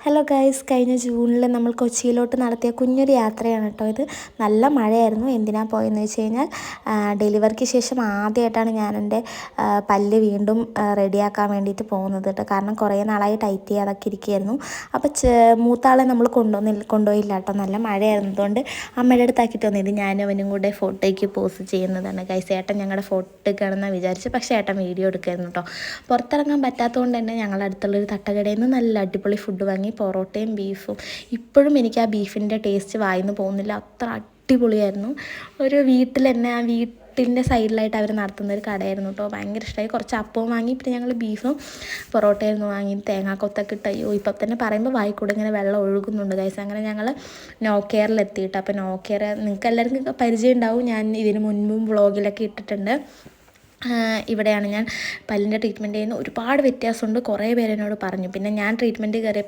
Hello guys, കഴിഞ്ഞ ജൂണിൽ നമ്മൾ കൊച്ചിയിലോട്ട് നടത്തിയ കുഞ്ഞൊരു യാത്രയാണ് കേട്ടോ ഇത്. നല്ല മഴയായിരുന്നു. എന്തിനാ പോയെന്ന് വെച്ച് കഴിഞ്ഞാൽ ഡെലിവറിക്ക് ശേഷം ആദ്യമായിട്ടാണ് ഞാൻ എൻ്റെ പല്ല് വീണ്ടും റെഡിയാക്കാൻ വേണ്ടിയിട്ട് പോകുന്നത് കേട്ടോ. കാരണം കുറേ നാളായി ടൈറ്റ് ചെയ്യാതൊക്കെ ഇരിക്കുകയായിരുന്നു. അപ്പോൾ മൂത്താളെ നമ്മൾ കൊണ്ടുപോയില്ല കേട്ടോ. നല്ല മഴയായിരുന്നു. അതുകൊണ്ട് അമ്മയുടെ അടുത്താക്കിയിട്ട് വന്നത് ഞാനും അവനും കൂടെ ഫോട്ടോയ്ക്ക് പോസ്റ്റ് ചെയ്യുന്നതാണ് ഗൈസ്. ഏട്ടൻ ഞങ്ങളുടെ ഫോട്ടോ എടുക്കുകയാണെന്നാണ് വിചാരിച്ചു. പക്ഷേ ഏട്ടൻ വീഡിയോ എടുക്കായിരുന്നു കേട്ടോ. പുറത്തിറങ്ങാൻ പറ്റാത്തതുകൊണ്ട് തന്നെ ഞങ്ങളുടെ അടുത്തുള്ളൊരു തട്ടുകടയിൽ നിന്ന് നല്ല അടിപൊളി ഫുഡ് വാങ്ങി, പൊറോട്ടയും ബീഫും. ഇപ്പോഴും എനിക്ക് ആ ബീഫിൻ്റെ ടേസ്റ്റ് വായിന്ന് പോകുന്നില്ല, അത്ര അടിപൊളിയായിരുന്നു. ഒരു വീട്ടിൽ തന്നെ ആ വീട്ടിൻ്റെ സൈഡിലായിട്ട് അവർ നടത്തുന്ന ഒരു കടയായിരുന്നു കേട്ടോ. ഭയങ്കര ഇഷ്ടമായി. കുറച്ച് അപ്പവും വാങ്ങി, പിന്നെ ഞങ്ങൾ ബീഫും പൊറോട്ടയായിരുന്നു വാങ്ങി. തേങ്ങാക്കൊത്തൊക്കെ ഇട്ട്, അയ്യോ ഇപ്പം തന്നെ പറയുമ്പോൾ വായിക്കൂടെ ഇങ്ങനെ വെള്ളം ഒഴുകുന്നുണ്ട് ഗൈസ്. അങ്ങനെ ഞങ്ങൾ നോ കെയറിലെത്തിയിട്ട്, അപ്പോൾ നോ കെയർ നിങ്ങൾക്ക് എല്ലാവർക്കും പരിചയം ഉണ്ടാവും, ഞാൻ ഇതിന് മുൻപും വ്ളോഗിലൊക്കെ ഇട്ടിട്ടുണ്ട്. ഇവിടെയാണ് ഞാൻ പല്ലിൻ്റെ ട്രീറ്റ്മെൻറ്റ് ചെയ്യുന്നത്. ഒരുപാട് വ്യത്യാസമുണ്ട്, കുറേ പേര് എന്നോട് പറഞ്ഞു. പിന്നെ ഞാൻ ട്രീറ്റ്മെൻറ്റ് കയറിയപ്പോൾ